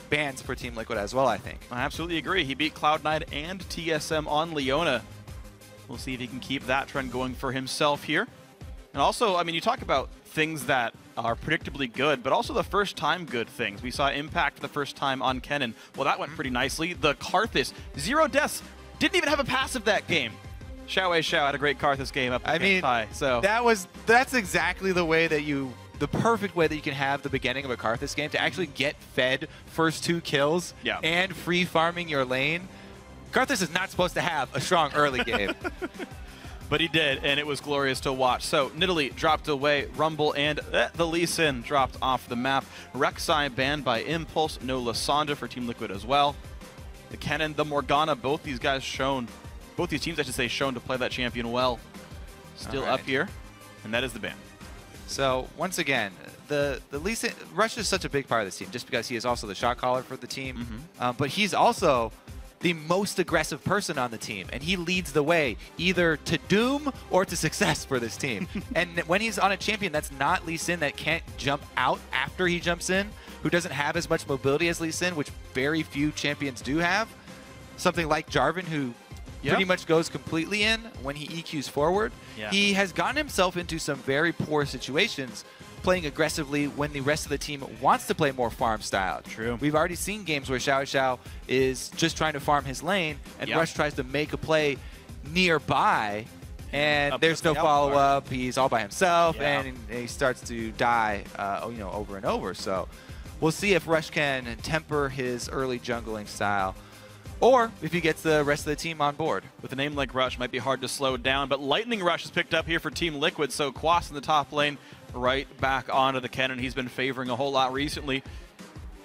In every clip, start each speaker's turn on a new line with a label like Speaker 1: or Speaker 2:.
Speaker 1: bans for Team Liquid as well, I think.
Speaker 2: I absolutely agree. He beat Cloud9 and TSM on Leona. We'll see if he can keep that trend going for himself here. And also, I mean, you talk about things that are predictably good, but also the first-time good things. We saw Impact for the first time on Kennen. Well, that went pretty nicely. The Karthus, 0 deaths, didn't even have a passive that game. XiaoWeiXiao had a great Karthus game up against High. So
Speaker 1: that's exactly the way that the perfect way that you can have the beginning of a Karthus game to actually get fed first 2 kills and free farming your lane. Karthus is not supposed to have a strong early game.
Speaker 2: But he did, and it was glorious to watch. So Nidalee dropped away, Rumble and the Lee Sin dropped off the map. Rek'Sai banned by Impulse, no Lysandra for Team Liquid as well. The Kennen, the Morgana, both these teams I should say, shown to play that champion well. Still up here, and that is the ban.
Speaker 1: So once again, the Lee Sin, Rush is such a big part of this team just because he is also the shot caller for the team, but he's also the most aggressive person on the team, and he leads the way either to doom or to success for this team. And when he's on a champion that's not Lee Sin, that can't jump out after he jumps in, who doesn't have as much mobility as Lee Sin, which very few champions do have, something like Jarvan, who pretty much goes completely in when he EQs forward, he has gotten himself into some very poor situations playing aggressively when the rest of the team wants to play more farm style.
Speaker 2: True.
Speaker 1: We've already seen games where XiaoWeiXiao is just trying to farm his lane, and Rush tries to make a play nearby, and there's no follow-up. He's all by himself, and he starts to die over and over. So we'll see if Rush can temper his early jungling style, or if he gets the rest of the team on board.
Speaker 2: With a name like Rush, might be hard to slow down, but Lightning Rush is picked up here for Team Liquid, so Quas in the top lane, right back onto the Kennen. He's been favoring a whole lot recently.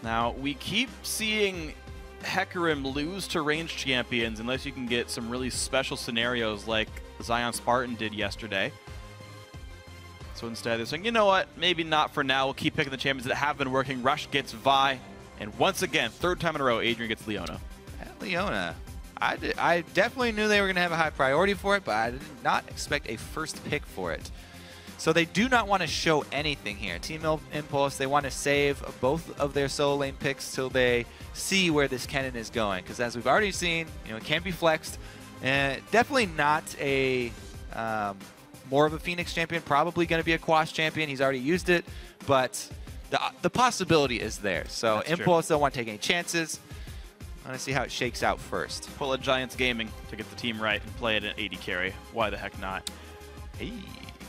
Speaker 2: Now, we keep seeing Hecarim lose to ranged champions unless you can get some really special scenarios like Zion Spartan did yesterday. So instead, they're saying, you know what, maybe not for now. We'll keep picking the champions that have been working. Rush gets Vi, and once again, 3rd time in a row, Adrian gets Leona.
Speaker 1: Leona. I definitely knew they were going to have a high priority for it, but I did not expect a first pick for it. So they do not want to show anything here. Team Impulse, they want to save both of their solo lane picks till they see where this Kennen is going. Because as we've already seen, it can be flexed. Definitely not a more of a FeniX champion. Probably going to be a Quas champion. He's already used it, but the possibility is there. So
Speaker 2: That's
Speaker 1: Impulse
Speaker 2: true.
Speaker 1: don't want to take any chances. I want to see how it shakes out first.
Speaker 2: Pull a Giants Gaming to get the team right and play it in AD carry. Why the heck not?
Speaker 1: Hey.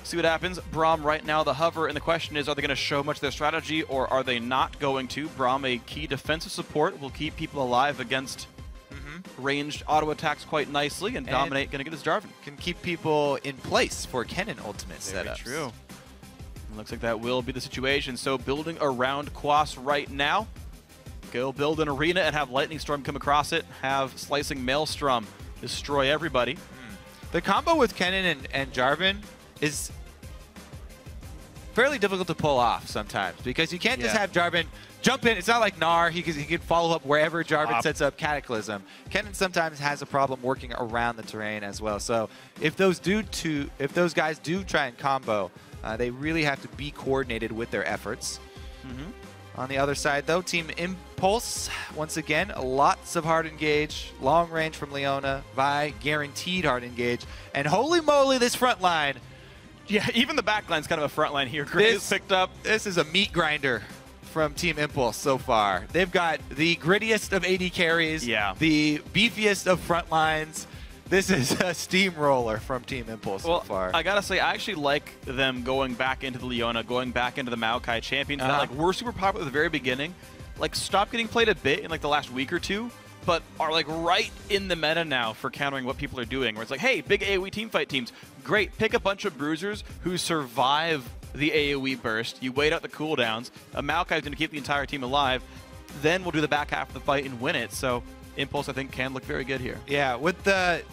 Speaker 2: See what happens. Braum right now, the hover, and the question is, are they going to show much of their strategy, or are they not going to? Braum, a key defensive support, will keep people alive against ranged auto attacks quite nicely, and Dominate going to get his Jarvan.
Speaker 1: Can keep people in place for Kennen ultimate setups.
Speaker 2: True. It looks like that will be the situation. So building around Quas right now. Go build an arena and have Lightning Storm come across it. Have Slicing Maelstrom destroy everybody.
Speaker 1: The combo with Kennen and Jarvan is fairly difficult to pull off sometimes, because you can't just have Jarvan jump in. It's not like Gnar. He can follow up wherever Jarvan sets up Cataclysm. Kennen sometimes has a problem working around the terrain as well. So if those guys do try and combo, they really have to be coordinated with their efforts. On the other side, though, Team Impulse, once again, lots of hard engage, long range from Leona, Vi, guaranteed hard engage, and holy moly, this front line.
Speaker 2: Yeah, even the back line's kind of a front line here. Graves picked up.
Speaker 1: This is a meat grinder from Team Impulse so far. They've got the grittiest of AD carries, the beefiest of front lines. This is a steamroller from Team Impulse so far.
Speaker 2: I gotta say, I actually like them going back into the Leona, going back into the Maokai champions that were super popular at the very beginning. Like, stopped getting played a bit in like the last week or two, but are like right in the meta now for countering what people are doing. Where it's like, hey, big AoE teamfight teams, great, pick a bunch of bruisers who survive the AoE burst. You wait out the cooldowns. A Maokai's gonna keep the entire team alive. Then we'll do the back half of the fight and win it. So Impulse, I think, can look very good here.
Speaker 1: Yeah, with the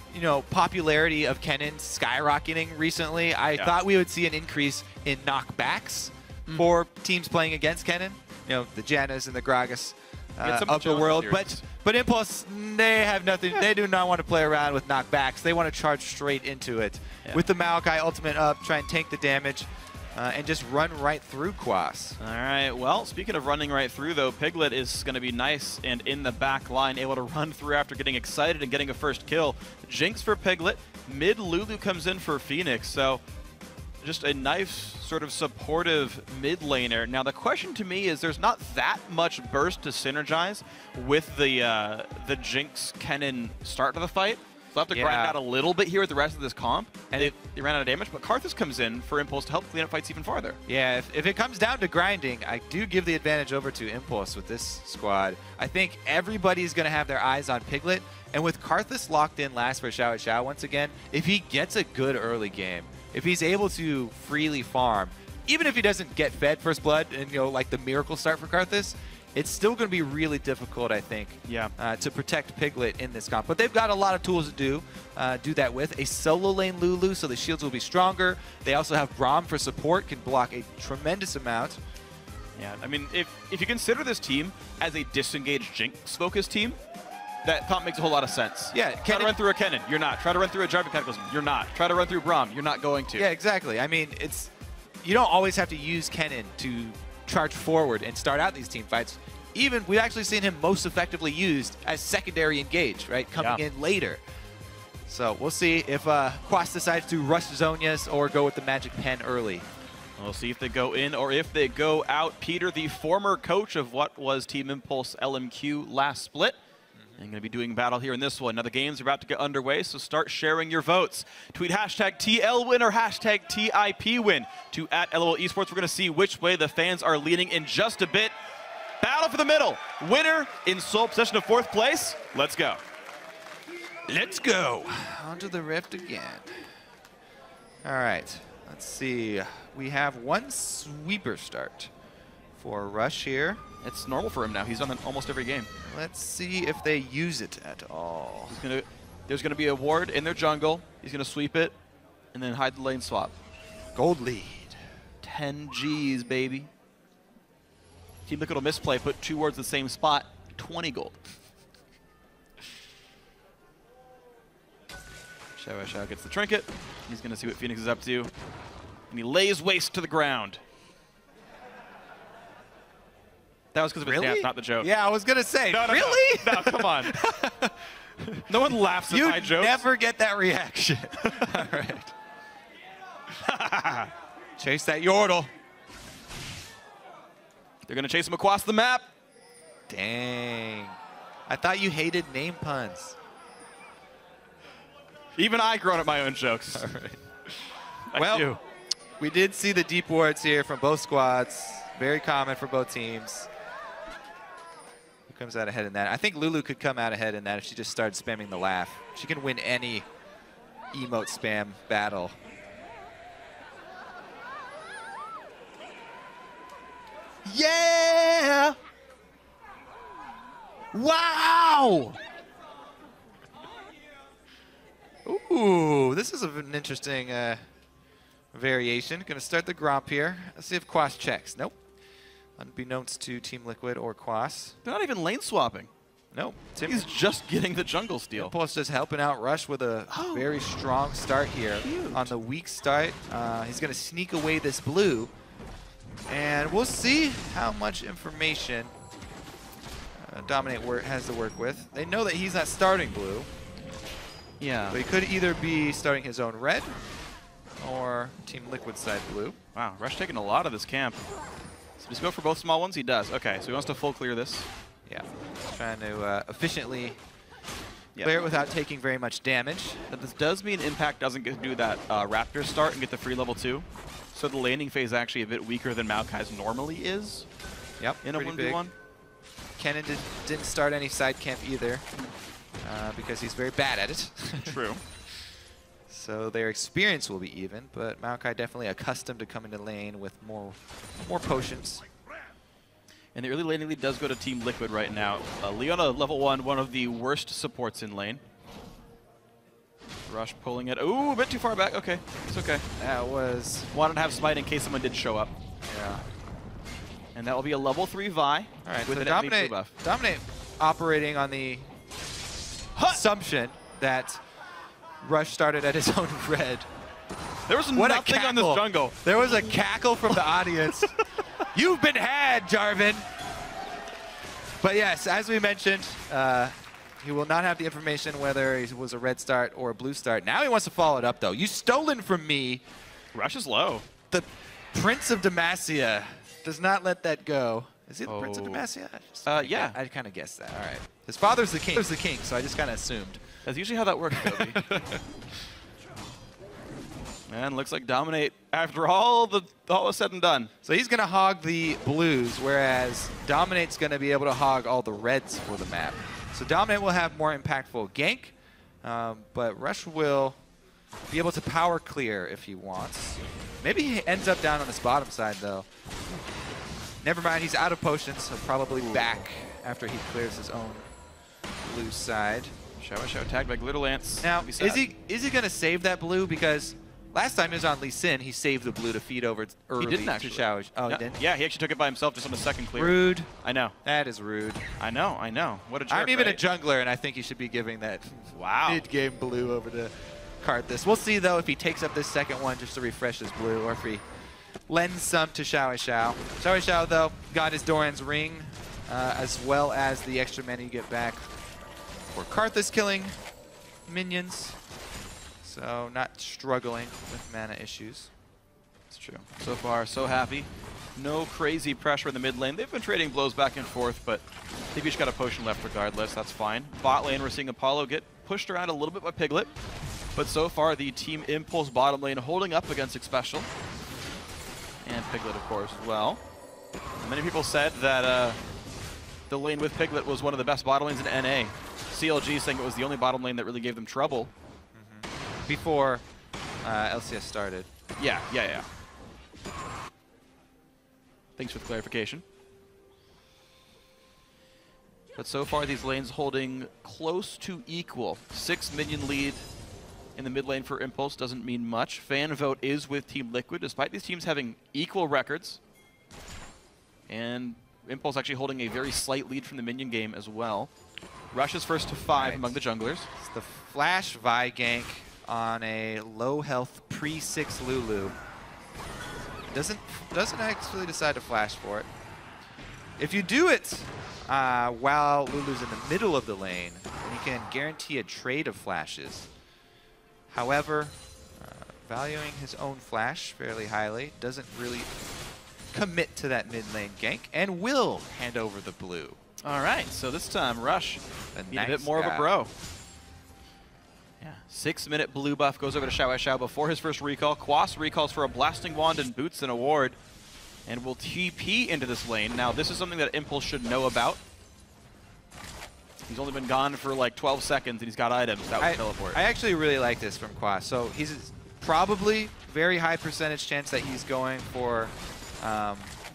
Speaker 1: popularity of Kennen skyrocketing recently, I thought we would see an increase in knockbacks for teams playing against Kennen. The Jannas and the Gragas of the world. But Impulse, they have nothing. They do not want to play around with knockbacks. They want to charge straight into it. With the Maokai ultimate up, try and tank the damage. and just run right through Quas.
Speaker 2: All right, well, speaking of running right through, though, Piglet is going to be nice and in the back line, able to run through after getting excited and getting a first kill. Jinx for Piglet. Mid Lulu comes in for FeniX, so just a nice sort of supportive mid laner. Now, the question to me is there's not that much burst to synergize with the Jinx Kennen start of the fight. They'll have to grind out a little bit here with the rest of this comp. And they ran out of damage, but Karthus comes in for Impulse to help clean up fights even farther.
Speaker 1: Yeah, if it comes down to grinding, I do give the advantage over to Impulse with this squad. I think everybody's going to have their eyes on Piglet. And with Karthus locked in last for XiaoWeiXiao once again, if he gets a good early game, if he's able to freely farm, even if he doesn't get fed First Blood and, you know, like the miracle start for Karthus, it's still going to be really difficult, I think, to protect Piglet in this comp. But they've got a lot of tools to do that with. A solo lane Lulu, so the shields will be stronger. They also have Braum for support, can block a tremendous amount.
Speaker 2: Yeah, I mean, if you consider this team as a disengaged Jinx-focused team, that comp makes a whole lot of sense.
Speaker 1: Yeah,
Speaker 2: try to run through a Kennen, you're not. Try to run through a Jarvan Cataclysm, you're not. Try to run through Braum, you're not going to.
Speaker 1: Yeah, exactly. I mean, you don't always have to use Kennen to charge forward and start out these team fights. Even we've actually seen him most effectively used as secondary engage, right? Coming in later. So we'll see if Quas decides to rush Zonias or go with the magic pen early.
Speaker 2: We'll see if they go in or if they go out. Peter, the former coach of what was Team Impulse LMQ last split, and going to be doing battle here in this one. Now the games are about to get underway, so start sharing your votes. Tweet hashtag TLwin or hashtag TIPwin to @LOLesports. We're going to see which way the fans are leaning in just a bit. Battle for the middle. Winner in sole possession of 4th place. Let's go.
Speaker 1: Let's go. Onto the rift again. All right. Let's see. We have one sweeper start for Rush here.
Speaker 2: It's normal for him now. He's on almost every game.
Speaker 1: Let's see if they use it at all.
Speaker 2: There's going to be a ward in their jungle. He's going to sweep it and then hide the lane swap.
Speaker 1: Gold lead.
Speaker 2: 10 Gs, baby. Team Liquid will misplay, put 2 wards in the same spot, 20 gold. XiaoWeiXiao gets the trinket. He's going to see what FeniX is up to. And he lays waste to the ground. That was because of his dance, not the joke.
Speaker 1: Yeah, I was going to say,
Speaker 2: no,
Speaker 1: really?
Speaker 2: No, come on. No one laughs at my jokes.
Speaker 1: You never get that reaction. All right. Chase that Yordle.
Speaker 2: They're going to chase him across the map.
Speaker 1: Dang. I thought you hated name puns.
Speaker 2: Even I grown up my own jokes.
Speaker 1: All right. Well, we did see the deep wards here from both squads. Very common for both teams. Who comes out ahead in that? I think Lulu could come out ahead in that if she just started spamming the laugh. She can win any emote spam battle. Yeah! Wow! Ooh, this is an interesting variation. Going to start the Gromp here. Let's see if Quas checks. Nope. Unbeknownst to Team Liquid or Quas.
Speaker 2: They're not even lane swapping.
Speaker 1: Nope.
Speaker 2: He's just getting the jungle steal.
Speaker 1: Impulse just helping out Rush with a very strong start here. On the weak start, he's going to sneak away this blue. And we'll see how much information Dominate has to work with. They know that he's not starting blue.
Speaker 2: Yeah.
Speaker 1: But he could either be starting his own red or Team Liquid side blue.
Speaker 2: Wow, Rush taking a lot of this camp. So does he go for both small ones? He does. Okay, so he wants to full clear this.
Speaker 1: Yeah. Trying to efficiently clear it without taking very much damage.
Speaker 2: But this does mean Impact doesn't get to do that Raptor start and get the free level 2. So the landing phase is actually a bit weaker than Maokai's normally is.
Speaker 1: Yep,
Speaker 2: in a 1v1.
Speaker 1: Kennen didn't start any side camp either because he's very bad at it.
Speaker 2: True.
Speaker 1: So their experience will be even, but Maokai definitely accustomed to coming to lane with more potions.
Speaker 2: And the early laning lead does go to Team Liquid right now. Leona, level 1, one of the worst supports in lane. Rush pulling it. Ooh, a bit too far back. Okay, it's okay.
Speaker 1: That was...
Speaker 2: Wanted to have smite in case someone did show up.
Speaker 1: Yeah.
Speaker 2: And that will be a level 3 Vi.
Speaker 1: All right,
Speaker 2: with
Speaker 1: so
Speaker 2: an
Speaker 1: Dominate
Speaker 2: buff.
Speaker 1: operating on the assumption that Rush started at his own red.
Speaker 2: There was
Speaker 1: what
Speaker 2: nothing on this jungle.
Speaker 1: There was a cackle from the audience. You've been had, Jarvan. But yes, as we mentioned, he will not have the information whether it was a red start or a blue start. Now he wants to follow it up, though. You stolen from me.
Speaker 2: Rush is low.
Speaker 1: The Prince of Demacia does not let that go. Is he the Prince of Demacia?
Speaker 2: Yeah.
Speaker 1: I kind of guessed that. All right. His father's the king, so I just kind of assumed.
Speaker 2: That's usually how that works, Kobe. And looks like Dominate, after all is said and done.
Speaker 1: So he's going to hog the blues, whereas Dominate's going to be able to hog all the reds for the map. So Dominate will have more impactful gank, but Rush will be able to power clear if he wants. Maybe he ends up down on his bottom side, though. Never mind, he's out of potions, so probably back after he clears his own blue side.
Speaker 2: XiaoWeiXiao tagged by Glitter Lance.
Speaker 1: Now, is he going to save that blue? Because last time he was on Lee Sin, he saved the blue to feed over early
Speaker 2: he didn't actually.
Speaker 1: to XiaoWeiXiao. Oh,
Speaker 2: no,
Speaker 1: he didn't?
Speaker 2: Yeah, he actually took it by himself just on the second clear.
Speaker 1: Rude.
Speaker 2: I know.
Speaker 1: That is rude.
Speaker 2: I know. What a jerk,
Speaker 1: I'm even
Speaker 2: right?
Speaker 1: a jungler, and I think he should be giving that
Speaker 2: wow.
Speaker 1: mid-game blue over to Karthus. We'll see, though, if he takes up this second one just to refresh his blue, or if he lends some to XiaoWeiXiao. XiaoWeiXiao, though, got his Doran's ring, as well as the extra mana you get back for Karthus killing minions. So not struggling with mana issues.
Speaker 2: It's true. So far, so happy. No crazy pressure in the mid lane. They've been trading blows back and forth, but they've each got a potion left regardless. That's fine. Bot lane, we're seeing Apollo get pushed around a little bit by Piglet. But so far, the Team Impulse bottom lane holding up against Xpecial. And Piglet, of course, as well. Many people said that the lane with Piglet was one of the best bottom lanes in NA. CLG saying it was the only bottom lane that really gave them trouble.
Speaker 1: Before LCS started.
Speaker 2: Yeah. Thanks for the clarification. But so far, these lanes holding close to equal. 6 minion lead in the mid lane for Impulse doesn't mean much. Fan vote is with Team Liquid, despite these teams having equal records. And Impulse actually holding a very slight lead from the minion game as well. Rush is first to 5 among the junglers.
Speaker 1: It's the flash Vi gank on a low health pre-6 Lulu. Doesn't actually decide to flash for it. If you do it while Lulu's in the middle of the lane, then you can guarantee a trade of flashes. However, valuing his own flash fairly highly, doesn't really commit to that mid lane gank, and will hand over the blue.
Speaker 2: All right, so this time Rush need a bit more of a
Speaker 1: guy.
Speaker 2: bro. Yeah, 6-minute blue buff goes over to XiaoWeiXiao before his first recall. Quas recalls for a Blasting Wand and boots and a ward, and will TP into this lane. Now, this is something that Impulse should know about. He's only been gone for like 12 seconds, and he's got items that will teleport.
Speaker 1: I actually really like this from Quas. So he's probably very high percentage chance that he's going for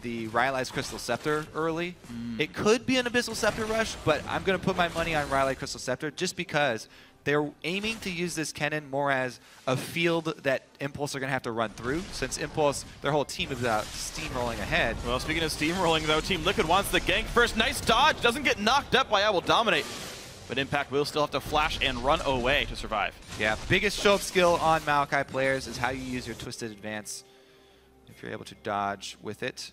Speaker 1: the Rylai's Crystal Scepter early. It could be an Abyssal Scepter rush, but I'm going to put my money on Rylai Crystal Scepter just because they're aiming to use this Kennen more as a field that Impulse are going to have to run through, since Impulse, their whole team is out steamrolling ahead.
Speaker 2: Well, speaking of steamrolling, though, Team Liquid wants the gank first. Nice dodge. Doesn't get knocked up by IWillDominate. But Impact will still have to flash and run away to survive.
Speaker 1: Yeah, biggest show-up skill on Maokai players is how you use your Twisted Advance. If you're able to dodge with it,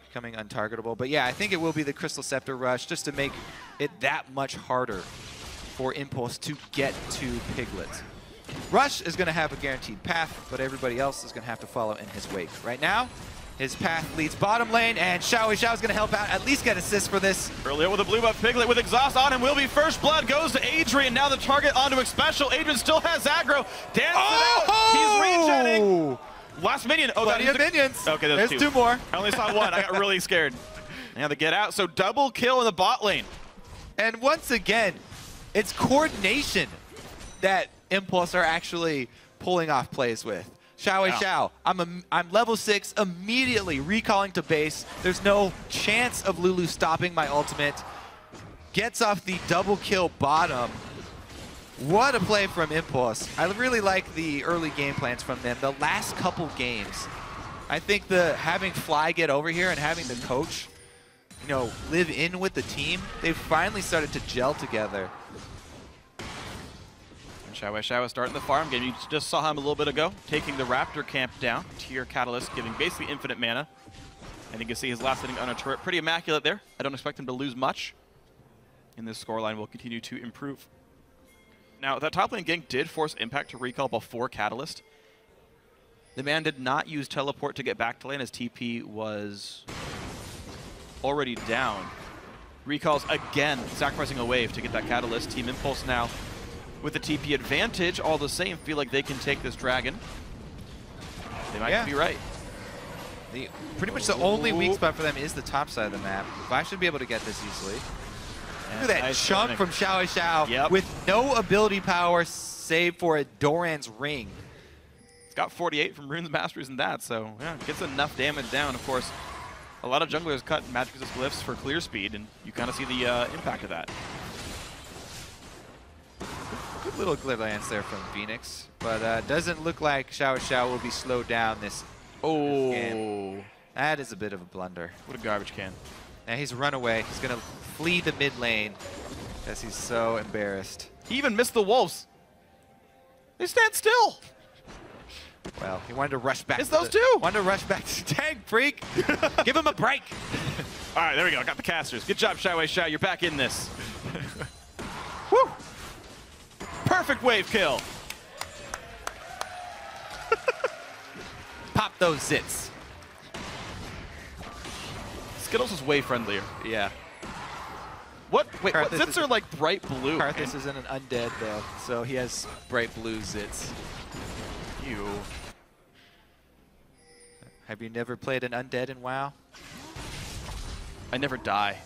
Speaker 1: becoming untargetable. But yeah, I think it will be the Crystal Scepter rush just to make it that much harder for Impulse to get to Piglet. Rush is going to have a guaranteed path, but everybody else is going to have to follow in his wake. Right now, his path leads bottom lane, and XiaoWeiXiao is going to help out, at least get assists for this.
Speaker 2: Earlier with a blue buff, Piglet with exhaust on him will be first blood, goes to Adrian, now the target onto Xpecial. Adrian still has aggro, dances it out, he's regenning. Last minion. Oh,
Speaker 1: plenty of minions.
Speaker 2: Okay,
Speaker 1: there's two more.
Speaker 2: I only saw one, I got really scared. Now they get out, so double kill in the bot lane.
Speaker 1: And once again, it's coordination that Impulse are actually pulling off plays with. XiaoWeiXiao, I'm level 6, immediately recalling to base. There's no chance of Lulu stopping my ultimate. Gets off the double kill bottom. What a play from Impulse. I really like the early game plans from them. The last couple games, I think having Fly get over here and having the coach, you know, live in with the team, they've finally started to gel together.
Speaker 2: XiaoWeiXiao starting the farm game. You just saw him a little bit ago, taking the Raptor camp down. Tier Catalyst giving basically infinite mana. And you can see his last inning on a turret. Pretty immaculate there. I don't expect him to lose much. And this scoreline will continue to improve. Now, that top lane gank did force Impact to recall before Catalyst. The man did not use teleport to get back to lane as TP was already down. Recalls again, sacrificing a wave to get that Catalyst. Team Impulse now with the TP advantage, all the same, feel like they can take this dragon. They might be right.
Speaker 1: Pretty much the only weak spot for them is the top side of the map. I should be able to get this easily. Look at that
Speaker 2: nice
Speaker 1: chunk from XiaoWeiXiao with no ability power save for a Doran's ring.
Speaker 2: It's got 48 from Runes Masters and that, so yeah, gets enough damage down. Of course, a lot of junglers cut Magic Resist Glyphs for clear speed, and you kind of see the impact of that.
Speaker 1: Good little glance there from FeniX, but doesn't look like XiaoWeiXiao will be slowed down this game. That is a bit of a blunder.
Speaker 2: What a garbage can.
Speaker 1: Now he's run away. He's going to flee the mid lane because he's so embarrassed.
Speaker 2: He even missed the wolves. They stand still.
Speaker 1: Well, he wanted to rush back.
Speaker 2: It's those two.
Speaker 1: Wanted to rush back to tank, Phreak. Give him a break.
Speaker 2: All right, there we go. Got the casters. Good job, XiaoWeiXiao. You're back in this. Woo! Perfect wave kill.
Speaker 1: Pop those zits.
Speaker 2: Skittles is way friendlier.
Speaker 1: Yeah.
Speaker 2: What? Wait,
Speaker 1: Karthus
Speaker 2: what zits are like bright blue?
Speaker 1: Karthus isn't an undead though, so he has bright blue zits.
Speaker 2: Ew.
Speaker 1: Have you never played an undead in WoW?
Speaker 2: I never die.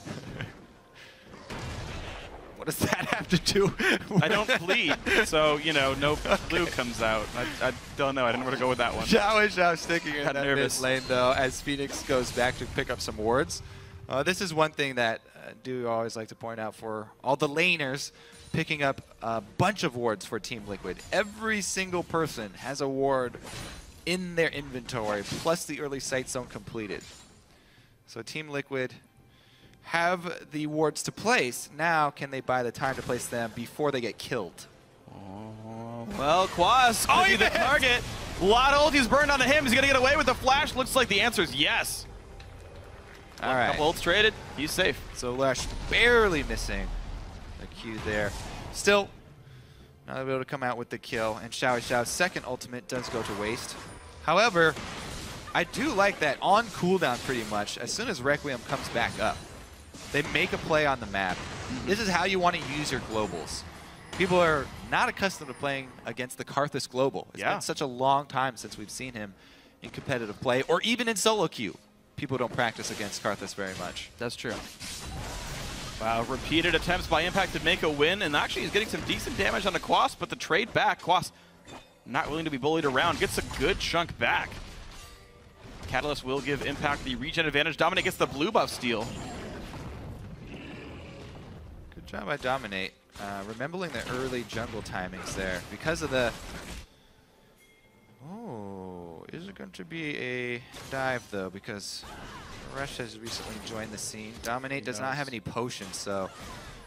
Speaker 1: What does that have to do?
Speaker 2: I don't bleed, so, you know, no blue comes out. I don't know. I didn't know where to go with that one.
Speaker 1: XiaoWeiXiao sticking in
Speaker 2: Got
Speaker 1: that
Speaker 2: nervous.
Speaker 1: mid lane, though, as FeniX goes back to pick up some wards. This is one thing that I do always like to point out for all the laners picking up a bunch of wards for Team Liquid. Every single person has a ward in their inventory, plus the early sight zone completed. So Team Liquid have the wards to place. Now, can they buy the time to place them before they get killed?
Speaker 2: Oh, well, Quas could be the target. A lot of ultis burned onto him. Is he going to get away with the flash? Looks like the answer is yes.
Speaker 1: All right.
Speaker 2: Couple ults traded. He's safe.
Speaker 1: So Lush barely missing the Q there. Still not able to come out with the kill. And XiaoWeiXiao's second ultimate does go to waste. However, I do like that on cooldown pretty much. As soon as Requiem comes back up, they make a play on the map. This is how you want to use your globals. People are not accustomed to playing against the Karthus global. It's been such a long time since we've seen him in competitive play, or even in solo queue. People don't practice against Karthus very much.
Speaker 2: That's true. Wow, repeated attempts by Impact to make a win, and actually he's getting some decent damage on the Quas, but the trade back, Quas not willing to be bullied around, gets a good chunk back. Catalyst will give Impact the regen advantage. Dominate gets the blue buff steal.
Speaker 1: Good job by Dominate. Remembering the early jungle timings there. Because of the... Oh, is it going to be a dive though? Because Rush has recently joined the scene. Dominate does not have any potions, so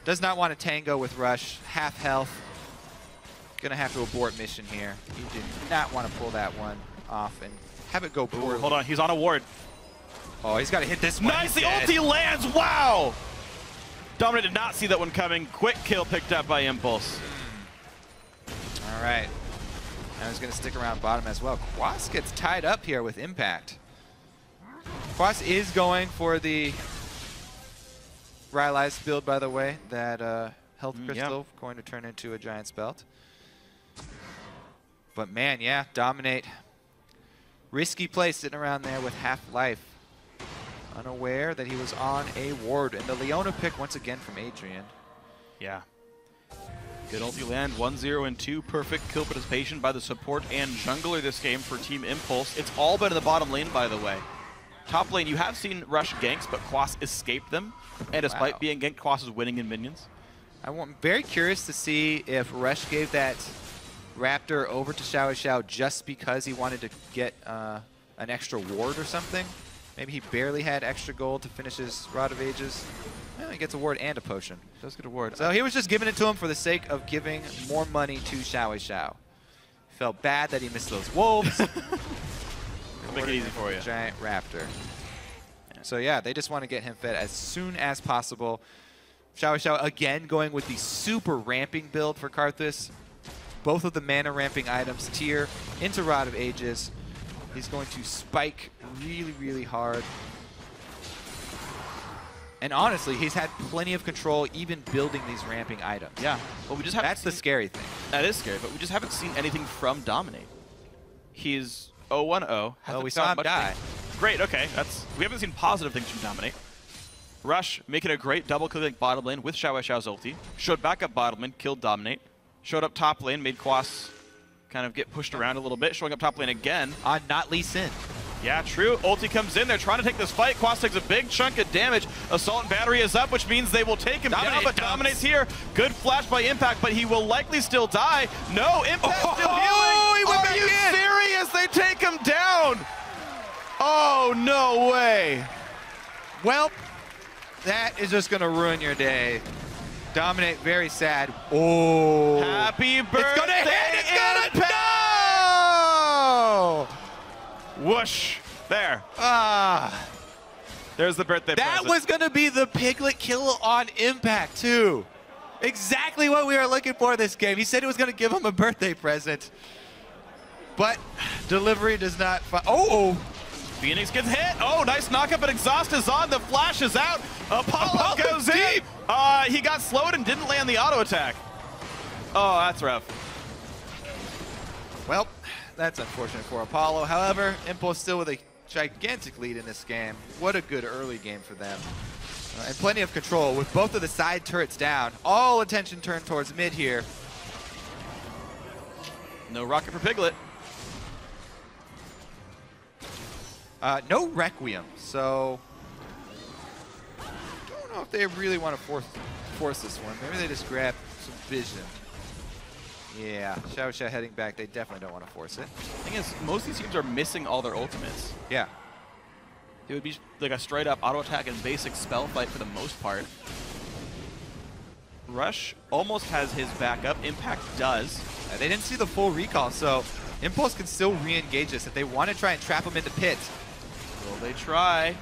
Speaker 1: does not want to tango with Rush. Half health. Gonna have to abort mission here. He did not want to pull that one off and have it go poorly.
Speaker 2: Hold on, he's on a ward.
Speaker 1: Oh, he's got to hit this one.
Speaker 2: Nice, the ulti lands, wow! Dominate did not see that one coming. Quick kill picked up by Impulse.
Speaker 1: All right. Now he's going to stick around bottom as well. Quas gets tied up here with Impact. Quas is going for the Rylai's build, by the way. That health crystal going to turn into a Giant's Belt. But man, yeah, Dominate. Risky play sitting around there with half life. Unaware that he was on a ward. And the Leona pick once again from Adrian.
Speaker 2: Yeah. Good ulti land, 1-0 and 2. Perfect kill participation by the support and jungler this game for Team Impulse. It's all been in the bottom lane, by the way. Top lane, you have seen Rush ganks, but Quas escaped them. And despite being ganked, Quas is winning in minions.
Speaker 1: I'm very curious to see if Rush gave that Raptor over to XiaoWeiXiao just because he wanted to get an extra ward or something. Maybe he barely had extra gold to finish his Rod of Ages. Well, he gets a ward and a potion.
Speaker 2: Does get a ward.
Speaker 1: So he was just giving it to him for the sake of giving more money to XiaoWeiXiao. Felt bad that he missed those wolves.
Speaker 2: Make it easy for you.
Speaker 1: Giant raptor. So yeah, they just want to get him fed as soon as possible. XiaoWeiXiao again going with the super ramping build for Karthus. Both of the mana ramping items tier into Rod of Ages. He's going to spike really, really hard. And honestly, he's had plenty of control even building these ramping items.
Speaker 2: Yeah, but we just haven't
Speaker 1: That's the scary thing.
Speaker 2: That is scary, but we just haven't seen anything from Dominate. He's 0-1-0.
Speaker 1: Oh, we saw him die.
Speaker 2: Great, okay. We haven't seen positive things from Dominate. Rush making a great double-click bottom lane with XiaoWeiXiao's ulti. Showed back up bottom lane, killed Dominate. Showed up top lane, made Quas kind of get pushed around a little bit. Showing up top lane again.
Speaker 1: On not Lee Sin.
Speaker 2: Yeah, true. Ulti comes in. They're trying to take this fight. Quas takes a big chunk of damage. Assault and Battery is up, which means they will take him down, but Dominate's here. Good flash by Impact, but he will likely still die. No, Impact still healing.
Speaker 1: He went
Speaker 2: Are you serious? They take him down. Oh, no way.
Speaker 1: Well, that is just going to ruin your day. Dominate very sad. Oh.
Speaker 2: Happy birthday,
Speaker 1: It's going to hit. It's going to... No!
Speaker 2: Whoosh. There.
Speaker 1: Ah.
Speaker 2: There's the birthday
Speaker 1: That
Speaker 2: present.
Speaker 1: was going to be the Piglet kill on Impact, too. Exactly what we were looking for this game. He said he was going to give him a birthday present. But delivery does not... FeniX
Speaker 2: gets hit. Oh, nice knockup, but Exhaust is on. The flash is out. Apollo goes
Speaker 1: deep.
Speaker 2: in. He got slowed and didn't land the auto attack. Oh, that's rough.
Speaker 1: Well, that's unfortunate for Apollo. However, Impulse still with a gigantic lead in this game. What a good early game for them. And plenty of control with both of the side turrets down. All attention turned towards mid here.
Speaker 2: No rocket for Piglet.
Speaker 1: No Requiem, so I don't know if they really want to force this one. Maybe they just grab some vision. Yeah, XiaoWeiXiao heading back. They definitely don't want to force it.
Speaker 2: The thing is, most of these teams are missing all their ultimates.
Speaker 1: Yeah.
Speaker 2: It would be like a straight up auto attack and basic spell fight for the most part. Rush almost has his backup. Impact does.
Speaker 1: They didn't see the full recall, so Impulse can still re-engage this if they want to try and trap him into pit.
Speaker 2: Will they try?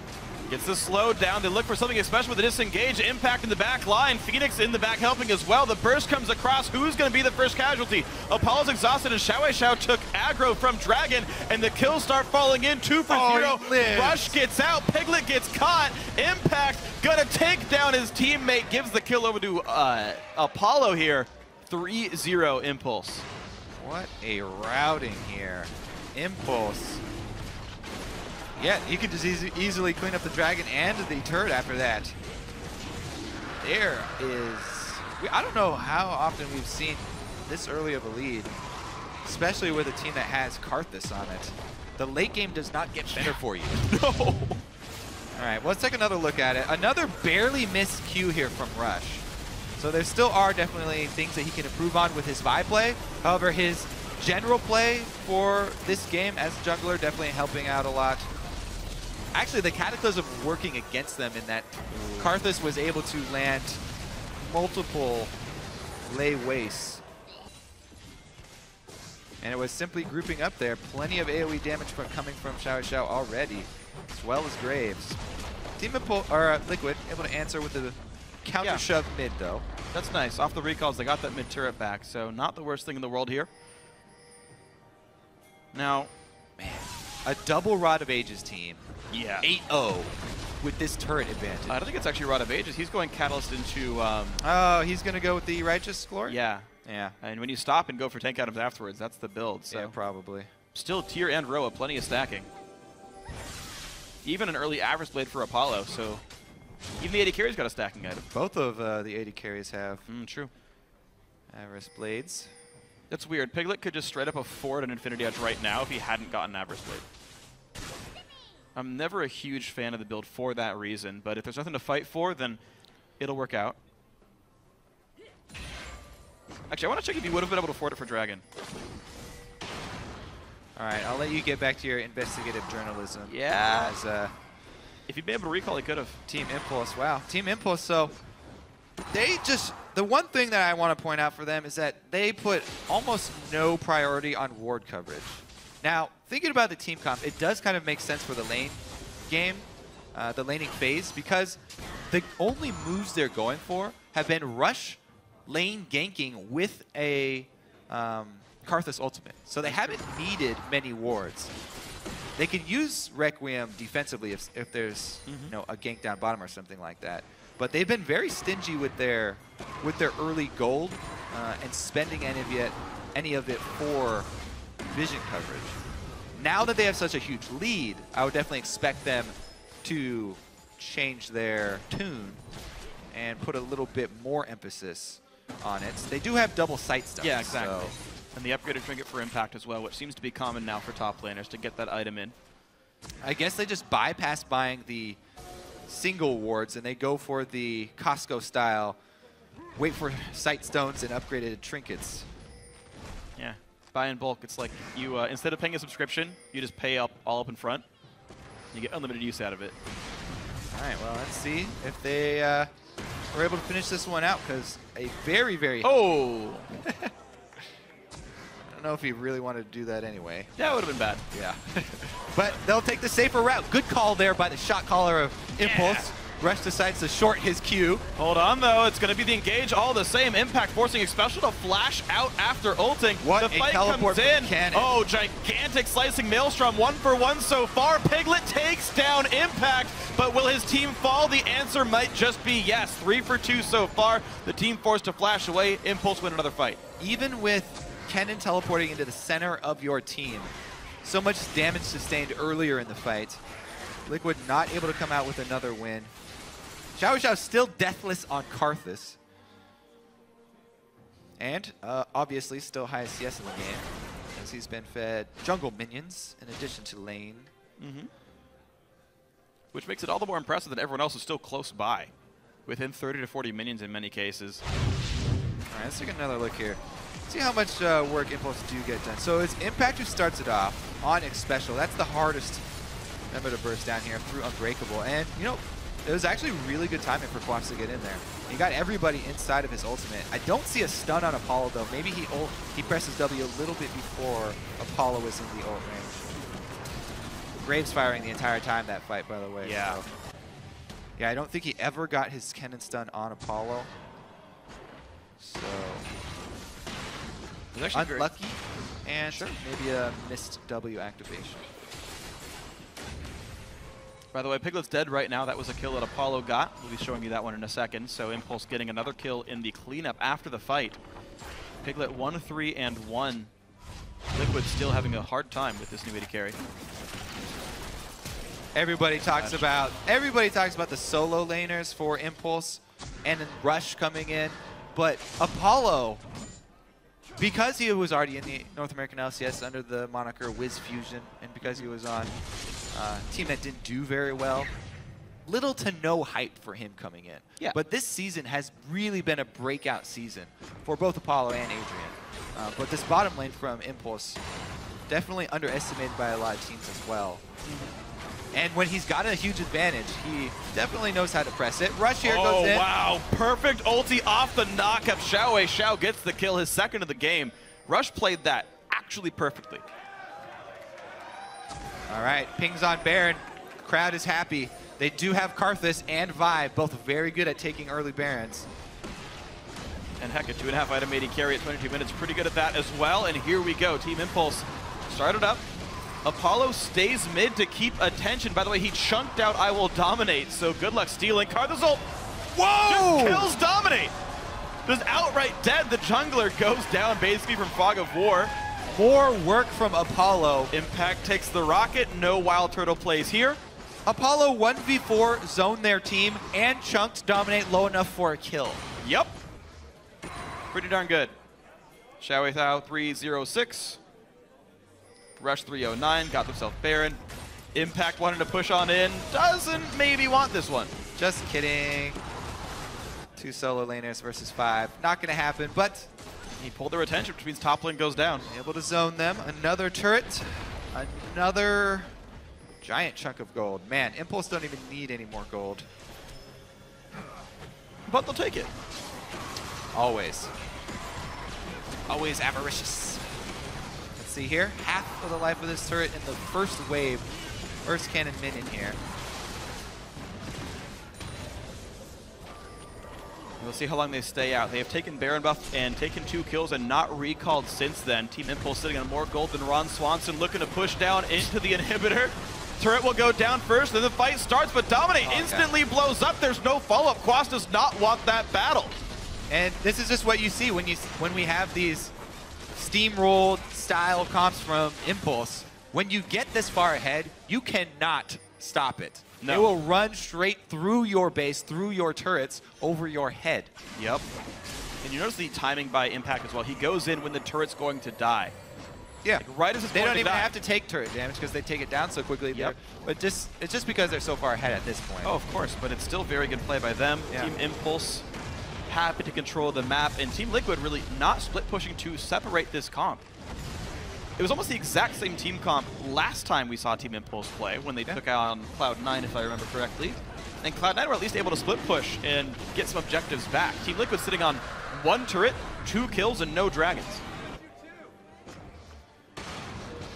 Speaker 2: Gets this slowed down. They look for something special with the disengage. Impact in the back line. FeniX in the back helping as well. The burst comes across. Who's going to be the first casualty? Apollo's exhausted and XiaoWeiXiao took aggro from Dragon and the kills start falling in. 2 for 0. Rush gets out. Piglet gets caught. Impact going to take down his teammate. Gives the kill over to Apollo here. 3-0 Impulse.
Speaker 1: What a routing here. Impulse. Yeah, you could just easily clean up the Dragon and the turret after that. There is... I don't know how often we've seen this early of a lead, especially with a team that has Karthus on it. The late game does not get better for you.
Speaker 2: No!
Speaker 1: All right, well, let's take another look at it. Another barely missed Q here from Rush. So there still are definitely things that he can improve on with his Vi play. However, his general play for this game as a jungler definitely helping out a lot. Actually, the Cataclysm working against them in that Karthus was able to land multiple lay wastes. And it was simply grouping up there. Plenty of AoE damage coming from XiaoWeiXiao already, as well as Graves. Team Liquid able to answer with the counter shove mid, though.
Speaker 2: That's nice. Off the recalls, they got that mid turret back, so not the worst thing in the world here. Now,
Speaker 1: man, a double Rod of Ages team.
Speaker 2: Yeah.
Speaker 1: 8-0 with this turret advantage.
Speaker 2: I don't think it's actually Rod of Ages. He's going Catalyst into...
Speaker 1: oh, he's going to go with the Righteous Glory?
Speaker 2: Yeah.
Speaker 1: Yeah.
Speaker 2: And when you stop and go for tank items afterwards, that's the build. So.
Speaker 1: Yeah, probably.
Speaker 2: Still tier and Roa, plenty of stacking. Even an early average blade for Apollo, so... Even the AD carry's got a stacking item.
Speaker 1: Both of the AD carries have.
Speaker 2: True.
Speaker 1: Avarice Blades.
Speaker 2: That's weird. Piglet could just straight up afford an Infinity Edge right now if he hadn't gotten Avarice Blade. I'm never a huge fan of the build for that reason, but if there's nothing to fight for, then it'll work out. Actually, I want to check if you would have been able to afford it for Dragon.
Speaker 1: All right, I'll let you get back to your investigative journalism.
Speaker 2: Yeah.
Speaker 1: As
Speaker 2: If he'd been able to recall, he could have.
Speaker 1: Team Impulse, wow. Team Impulse, so they just, the one thing that I want to point out for them is that they put almost no priority on ward coverage. Now, thinking about the team comp, it does kind of make sense for the lane game, the laning phase, because the only moves they're going for have been rush, lane ganking with a Karthus ultimate. So they haven't needed many wards. They can use Requiem defensively if there's you know, a gank down bottom or something like that. But they've been very stingy with their early gold and spending any of it for vision coverage. Now that they have such a huge lead, I would definitely expect them to change their tune and put a little bit more emphasis on it. They do have double sight stuff.
Speaker 2: Yeah, exactly.
Speaker 1: So.
Speaker 2: And the upgraded trinket for impact as well, which seems to be common now for top laners to get that item in.
Speaker 1: I guess they just bypass buying the single wards and they go for the Costco style, wait for sight stones and upgraded trinkets.
Speaker 2: Yeah, buy in bulk. It's like you, instead of paying a subscription, you just pay all up in front. You get unlimited use out of it.
Speaker 1: All right, well, let's see if they are able to finish this one out, because a very, very...
Speaker 2: Oh!
Speaker 1: I don't know if he really wanted to do that anyway.
Speaker 2: That would have been bad.
Speaker 1: Yeah. But they'll take the safer route. Good call there by the shot caller of Impulse. Rush decides to short his Q.
Speaker 2: Hold on, though. It's going to be the engage all the same. Impact forcing Xpecial to flash out after ulting.
Speaker 1: What
Speaker 2: the
Speaker 1: a
Speaker 2: fight
Speaker 1: teleport
Speaker 2: comes in.
Speaker 1: Kennen.
Speaker 2: Oh, gigantic slicing Maelstrom. 1-for-1 so far. Piglet takes down Impact. But will his team fall? The answer might just be yes. 3-for-2 so far. The team forced to flash away. Impulse win another fight.
Speaker 1: Even with Kennen teleporting into the center of your team, so much damage sustained earlier in the fight, Liquid not able to come out with another win. XiaoWeiXiao still deathless on Karthus. And obviously still highest CS in the game, as he's been fed jungle minions in addition to lane.
Speaker 2: Which makes it all the more impressive that everyone else is still close by, within 30 to 40 minions in many cases.
Speaker 1: All right, let's take another look here. See how much work Impulse do get done. So it's Impact who starts it off on Xpecial. That's the hardest member to burst down here through Unbreakable. And, you know, it was actually really good timing for Quas to get in there. He got everybody inside of his ultimate. I don't see a stun on Apollo, though. Maybe he presses W a little bit before Apollo was in the ult range. Graves firing the entire time that fight, by the way.
Speaker 2: Yeah.
Speaker 1: So. Yeah, I don't think he ever got his Kennen stun on Apollo. So... unlucky, and maybe a missed W activation.
Speaker 2: By the way, Piglet's dead right now. That was a kill that Apollo got. We'll be showing you that one in a second. So Impulse getting another kill in the cleanup after the fight. Piglet 1-3-1. Liquid still having a hard time with this new AD carry.
Speaker 1: Everybody talks about the solo laners for Impulse and then Rush coming in, but Apollo, because he was already in the North American LCS under the moniker Wiz Fusion, and because he was on a team that didn't do very well, little to no hype for him coming in.
Speaker 2: Yeah.
Speaker 1: But this season has really been a breakout season for both Apollo and Adrian. But this bottom lane from Impulse, definitely underestimated by a lot of teams as well. And when he's got a huge advantage, he definitely knows how to press it. Rush here goes in.
Speaker 2: Oh, wow. Perfect ulti off the knockup. XiaoWeiXiao gets the kill, his second of the game. Rush played that actually perfectly.
Speaker 1: All right, pings on Baron. Crowd is happy. They do have Karthus and Vive, both very good at taking early Barons.
Speaker 2: And heck, a 2.5 item AD carry at 22 minutes. Pretty good at that as well. And here we go. Team Impulse started up. Apollo stays mid to keep attention. By the way, he chunked out IWillDominate, so good luck stealing. Karthus ult. Whoa! Just kills Dominate. Just outright dead. The jungler goes down basically from Fog of War.
Speaker 1: More work from Apollo.
Speaker 2: Impact takes the rocket. No Wild Turtle plays here.
Speaker 1: Apollo 1v4 zoned their team and chunked Dominate low enough for a kill.
Speaker 2: Yep. Pretty darn good. XiaoWeiXiao 306. Rush 309, got themselves Baron. Impact wanted to push on in. Doesn't maybe want this one.
Speaker 1: Just kidding. 2 solo laners versus 5. Not going to happen, but
Speaker 2: he pulled their attention, which means top lane goes down.
Speaker 1: Able to zone them. Another turret. Another Giant chunk of gold. Man, Impulse don't even need any more gold.
Speaker 2: But they'll take it.
Speaker 1: Always. Always avaricious. Let's see here. Half of the life of this turret in the first wave. First cannon minion here.
Speaker 2: We'll see how long they stay out. They have taken Baron buff and taken 2 kills and not recalled since then. Team Impulse sitting on more gold than Ron Swanson, looking to push down into the inhibitor. Turret will go down first, then the fight starts, but Dominate instantly blows up. There's no follow-up. Quas does not want that battle.
Speaker 1: And this is just what you see when we have these steamrolled style comps from Impulse. When you get this far ahead, you cannot stop it.
Speaker 2: No.
Speaker 1: It will run straight through your base, through your turrets, over your head.
Speaker 2: Yep. And you notice the timing by Impact as well. He goes in when the turret's going to die.
Speaker 1: Yeah.
Speaker 2: Like right as it's
Speaker 1: they
Speaker 2: going
Speaker 1: don't
Speaker 2: to
Speaker 1: even
Speaker 2: die.
Speaker 1: have to take turret damage because they take it down so quickly.
Speaker 2: Yep.
Speaker 1: But it's just because they're so far ahead at this point.
Speaker 2: Oh, of course, but it's still very good play by them.
Speaker 1: Yeah.
Speaker 2: Team Impulse happy to control the map, and Team Liquid really not split pushing to separate this comp. It was almost the exact same team comp last time we saw Team Impulse play when they took out on Cloud9, if I remember correctly. And Cloud9 were at least able to split push and get some objectives back. Team Liquid sitting on 1 turret, 2 kills, and no dragons.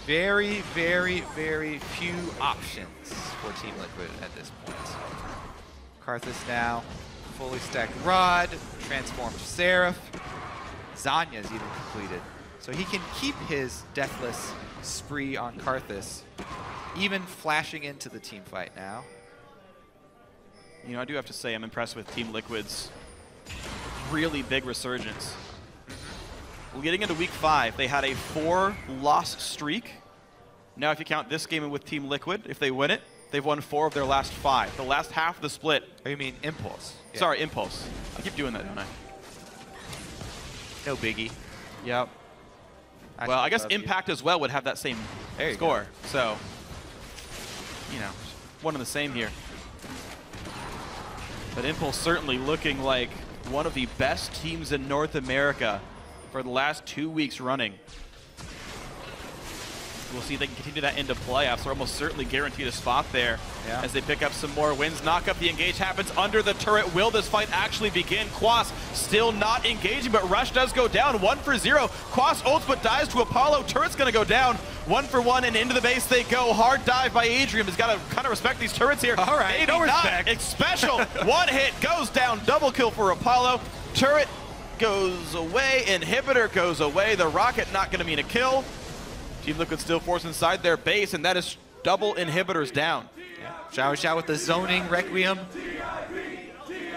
Speaker 1: Very, very, very few options for Team Liquid at this point. Karthus now, fully stacked Rod, transformed Seraph. Zanya's even completed. So he can keep his deathless spree on Karthus, even flashing into the team fight now.
Speaker 2: You know, I do have to say I'm impressed with Team Liquid's really big resurgence. Getting into week 5, they had a 4-loss streak. Now if you count this game with Team Liquid, if they win it, they've won 4 of their last 5. The last half of the split.
Speaker 1: Oh, you mean Impulse? Yeah.
Speaker 2: Sorry, Impulse. I keep doing that, don't I?
Speaker 1: No biggie.
Speaker 2: Yep. Well, I guess Impact as well would have that same score. So, you know, one and the same here. But Impulse certainly looking like one of the best teams in North America for the last 2 weeks running. We'll see if they can continue that into playoffs. They're almost certainly guaranteed a spot there as they pick up some more wins. Knock up the engage happens under the turret. Will this fight actually begin? Quas still not engaging, but Rush does go down. 1 for 0. Quas ults but dies to Apollo. Turret's going to go down. 1 for 1 and into the base they go. Hard dive by Adrian. He's got to kind of respect these turrets here.
Speaker 1: All right,
Speaker 2: maybe
Speaker 1: no
Speaker 2: not.
Speaker 1: respect.
Speaker 2: Xpecial. 1 hit goes down. Double kill for Apollo. Turret goes away. Inhibitor goes away. The rocket not going to mean a kill. Team Liquid still forced inside their base, and that is double inhibitors down.
Speaker 1: XiaoWeiXiao with the zoning Requiem.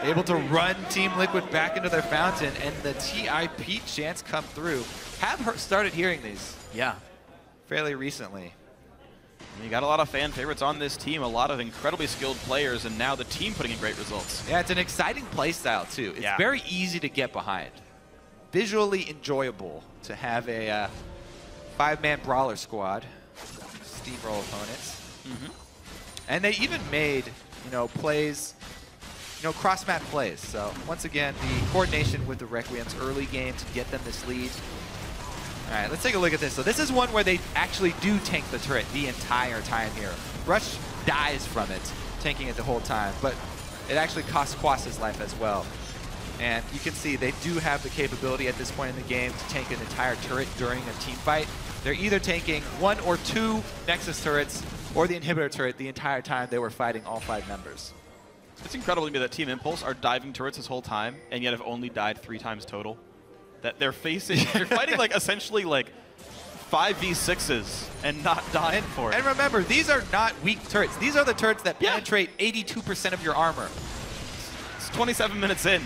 Speaker 1: Able to run Team Liquid back into their fountain, and the TIP chants come through. Have started hearing these.
Speaker 2: Yeah.
Speaker 1: Fairly recently.
Speaker 2: You got a lot of fan favorites on this team, a lot of incredibly skilled players, and now the team putting in great results.
Speaker 1: Yeah, it's an exciting play style, too. It's very easy to get behind. Visually enjoyable to have a 5-man brawler squad, steamroll opponents. And they even made, plays, cross-map plays. So once again, the coordination with the Requiems early game to get them this lead. All right, let's take a look at this. So this is one where they actually do tank the turret the entire time here. Rush dies from it, tanking it the whole time, but it actually costs Quas' life as well. And you can see they do have the capability at this point in the game to tank an entire turret during a team fight. They're either tanking 1 or 2 Nexus turrets or the inhibitor turret the entire time they were fighting all 5 members.
Speaker 2: It's incredible to me that Team Impulse are diving turrets this whole time and yet have only died 3 times total. That they're facing, they're fighting like essentially like 5v6s and not dying for it.
Speaker 1: And remember, these are not weak turrets. These are the turrets that penetrate 82% of your armor.
Speaker 2: It's 27 minutes in.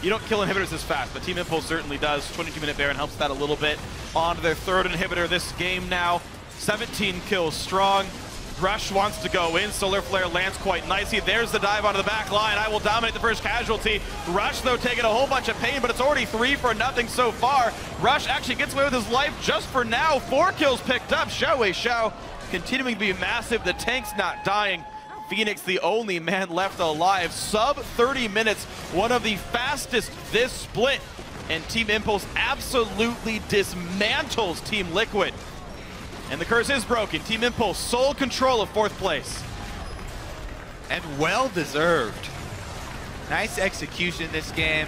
Speaker 2: You don't kill inhibitors this fast, but Team Impulse certainly does. 22-minute Baron helps that a little bit. On to their 3rd inhibitor this game now. 17 kills strong. Rush wants to go in. Solar Flare lands quite nicely. There's the dive onto the back line. IWillDominate the first casualty. Rush, though, taking a whole bunch of pain, but it's already 3 for nothing so far. Rush actually gets away with his life just for now. 4 kills picked up. XiaoWeiXiao continuing to be massive. The tank's not dying. FeniX, the only man left alive. Sub 30 minutes, one of the fastest this split. And Team Impulse absolutely dismantles Team Liquid. And the curse is broken. Team Impulse, sole control of 4th place.
Speaker 1: And well deserved. Nice execution this game.